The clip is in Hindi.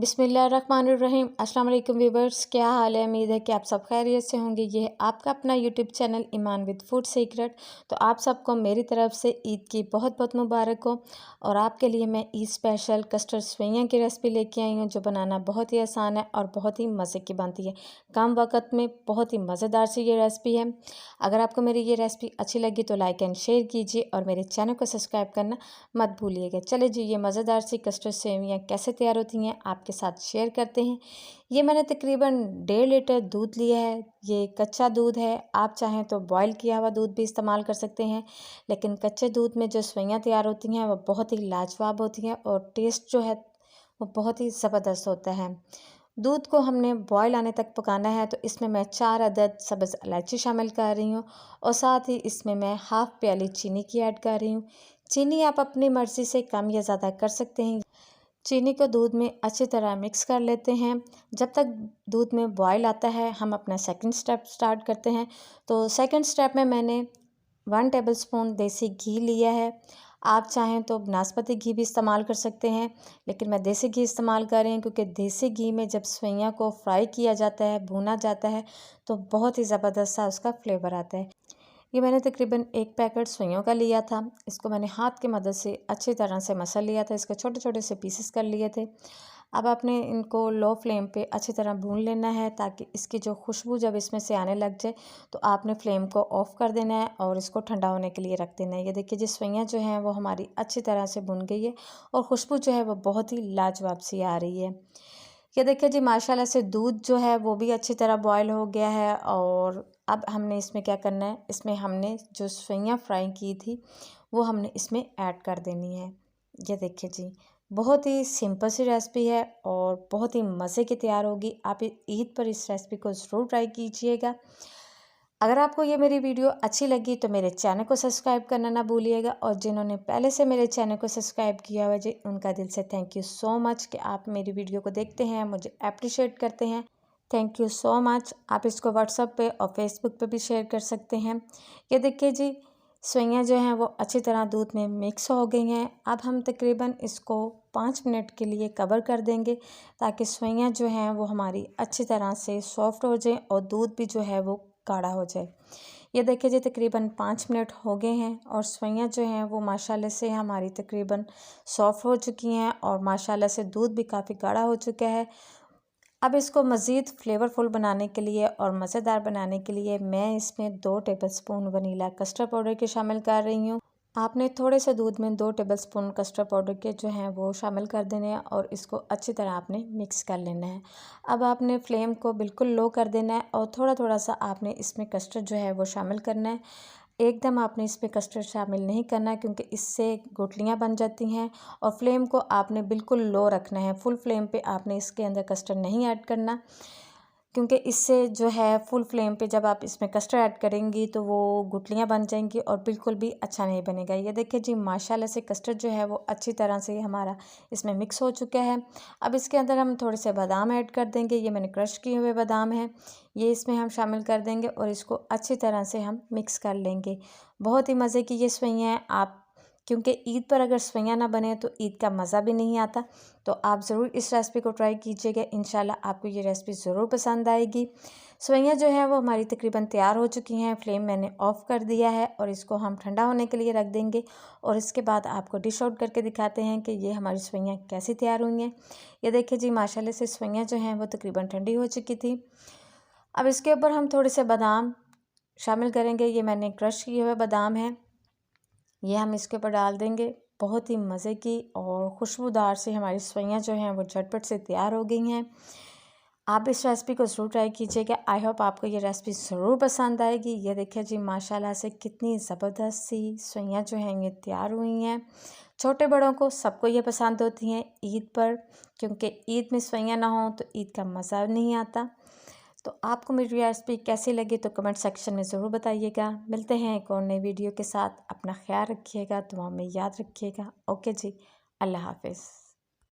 बिस्मिल्लाहिर्रहमानिर्रहीम। अस्सलाम वालेकुम व्यूवर्स, क्या हाल है। उम्मीद है कि आप सब खैरियत से होंगे। ये है आपका अपना YouTube channel Iman with food secret. तो आप सबको मेरी तरफ से ईद की बहुत बहुत मुबारक हो। और आपके लिए मैं ईद स्पेशल कस्टर्ड सेवइयां की रेसिपी लेके आई हूँ, जो बनाना बहुत ही आसान है और बहुत ही मज़े की बनती है। कम वक्त में बहुत ही मज़ेदार सी ये रेसिपी है। अगर आपको मेरी ये रेसिपी अच्छी लगी तो लाइक एंड शेयर कीजिए और मेरे चैनल को सब्सक्राइब करना मत भूलिएगा। चले जी, ये मज़ेदार सी कस्टर्ड सेवइयां कैसे तैयार होती हैं आपके साथ शेयर करते हैं। ये मैंने तकरीबन 1.5 लीटर दूध लिया है। ये कच्चा दूध है, आप चाहें तो बॉईल किया हुआ दूध भी इस्तेमाल कर सकते हैं, लेकिन कच्चे दूध में जो सेवइयां तैयार होती हैं वो बहुत ही लाजवाब होती हैं और टेस्ट जो है वो बहुत ही ज़बरदस्त होता है। दूध को हमने बॉयल आने तक पकाना है, तो इसमें मैं 4 अदद सब्ज़ इलायची शामिल कर रही हूँ और साथ ही इसमें मैं हाफ़ प्याली चीनी की ऐड कर रही हूँ। चीनी आप अपनी मर्ज़ी से कम या ज़्यादा कर सकते हैं। चीनी को दूध में अच्छी तरह मिक्स कर लेते हैं। जब तक दूध में बॉयल आता है हम अपना सेकंड स्टेप स्टार्ट करते हैं। तो सेकंड स्टेप में मैंने 1 टेबलस्पून देसी घी लिया है। आप चाहें तो नाशपाती घी भी इस्तेमाल कर सकते हैं, लेकिन मैं देसी घी इस्तेमाल कर रही हूँ क्योंकि देसी घी में जब सेवइयां को फ्राई किया जाता है, भुना जाता है, तो बहुत ही ज़बरदस्त सा उसका फ्लेवर आता है। ये मैंने तकरीबन 1 पैकेट सेवइयों का लिया था। इसको मैंने हाथ की मदद से अच्छी तरह से मसल लिया था। इसके छोटे छोटे से पीसेस कर लिए थे। अब आपने इनको लो फ्लेम पे अच्छी तरह भून लेना है, ताकि इसकी जो खुशबू जब इसमें से आने लग जाए तो आपने फ्लेम को ऑफ़ कर देना है और इसको ठंडा होने के लिए रख देना है। ये देखिए जी, सेवइयां जो हैं वो हमारी अच्छी तरह से भुन गई है और खुशबू जो है वो बहुत ही लाजवाब सी आ रही है। ये देखिए जी, माशाल्लाह से दूध जो है वो भी अच्छी तरह बॉयल हो गया है। और अब हमने इसमें क्या करना है, इसमें हमने जो सेवइयां फ्राई की थी वो हमने इसमें ऐड कर देनी है। ये देखिए जी, बहुत ही सिंपल सी रेसिपी है और बहुत ही मज़े की तैयार होगी। आप ईद पर इस रेसिपी को ज़रूर ट्राई कीजिएगा। अगर आपको ये मेरी वीडियो अच्छी लगी तो मेरे चैनल को सब्सक्राइब करना ना भूलिएगा, और जिन्होंने पहले से मेरे चैनल को सब्सक्राइब किया हुआ जी, उनका दिल से थैंक यू सो मच कि आप मेरी वीडियो को देखते हैं, मुझे अप्रिशिएट करते हैं। Thank you so much. आप इसको व्हाट्सएप पे और फेसबुक पे भी शेयर कर सकते हैं। ये देखिए जी, सेवइयां जो हैं वो अच्छी तरह दूध में मिक्स हो गई हैं। अब हम तकरीबन इसको 5 मिनट के लिए कवर कर देंगे, ताकि सेवइयां जो हैं वो हमारी अच्छी तरह से सॉफ्ट हो जाएं और दूध भी जो है वो गाढ़ा हो जाए। ये देखिए जी, तकरीबन 5 मिनट हो गए हैं और सेवइयां जो हैं वो माशाल्लाह से हमारी तकरीबन सॉफ्ट हो चुकी हैं और माशाल्लाह से दूध भी काफ़ी गाढ़ा हो चुका है। अब इसको मज़ीद फ्लेवरफुल बनाने के लिए और मज़ेदार बनाने के लिए मैं इसमें 2 टेबलस्पून वनीला कस्टर्ड पाउडर के शामिल कर रही हूँ। आपने थोड़े से दूध में 2 टेबलस्पून कस्टर्ड पाउडर के जो हैं वो शामिल कर देने हैं और इसको अच्छी तरह आपने मिक्स कर लेना है। अब आपने फ्लेम को बिल्कुल लो कर देना है और थोड़ा थोड़ा सा आपने इसमें कस्टर्ड जो है वो शामिल करना है। एकदम आपने इसमें कस्टर्ड शामिल नहीं करना है, क्योंकि इससे गुठलियाँ बन जाती हैं। और फ्लेम को आपने बिल्कुल लो रखना है, फुल फ्लेम पे आपने इसके अंदर कस्टर्ड नहीं ऐड करना, क्योंकि इससे जो है फुल फ्लेम पे जब आप इसमें कस्टर्ड ऐड करेंगी तो वो गुठलियाँ बन जाएंगी और बिल्कुल भी अच्छा नहीं बनेगा। ये देखिए जी, माशाल्लाह से कस्टर्ड जो है वो अच्छी तरह से हमारा इसमें मिक्स हो चुका है। अब इसके अंदर हम थोड़े से बादाम ऐड कर देंगे। ये मैंने क्रश किए हुए बादाम हैं, ये इसमें हम शामिल कर देंगे और इसको अच्छी तरह से हम मिक्स कर लेंगे। बहुत ही मज़े की ये सेवइयां हैं। आप, क्योंकि ईद पर अगर सेवइयां ना बने तो ईद का मज़ा भी नहीं आता। तो आप ज़रूर इस रेसिपी को ट्राई कीजिएगा, इंशाल्लाह आपको ये रेसिपी ज़रूर पसंद आएगी। सेवइयां जो है वो हमारी तकरीबन तैयार हो चुकी हैं। फ्लेम मैंने ऑफ़ कर दिया है और इसको हम ठंडा होने के लिए रख देंगे और इसके बाद आपको डिश आउट करके दिखाते हैं कि ये हमारी सेवइयां कैसी तैयार हुई हैं। ये देखिए जी, माशाल्लाह से सेवइयां जो हैं वो तकरीबन ठंडी हो चुकी थी। अब इसके ऊपर हम थोड़े से बादाम शामिल करेंगे। ये मैंने क्रश किए हुए बादाम हैं, ये हम इसके ऊपर डाल देंगे। बहुत ही मज़े की और खुशबूदार से हमारी सेवइयां जो हैं वो झटपट से तैयार हो गई हैं। आप इस रेसिपी को ज़रूर ट्राई कीजिएगा। आई होप आपको ये रेसिपी ज़रूर पसंद आएगी। ये देखिए जी, माशाल्लाह से कितनी ज़बरदस्त सी सेवइयां जो हैं ये तैयार हुई हैं। छोटे बड़ों को सबको ये पसंद होती हैं ईद पर, क्योंकि ईद में सेवइयां ना हो तो ईद का मज़ा नहीं आता। तो आपको मेरी रेसिपी कैसी लगी तो कमेंट सेक्शन में ज़रूर बताइएगा। मिलते हैं एक और नई वीडियो के साथ। अपना ख्याल रखिएगा, दुआ में याद रखिएगा। ओके जी, अल्लाह हाफिज़।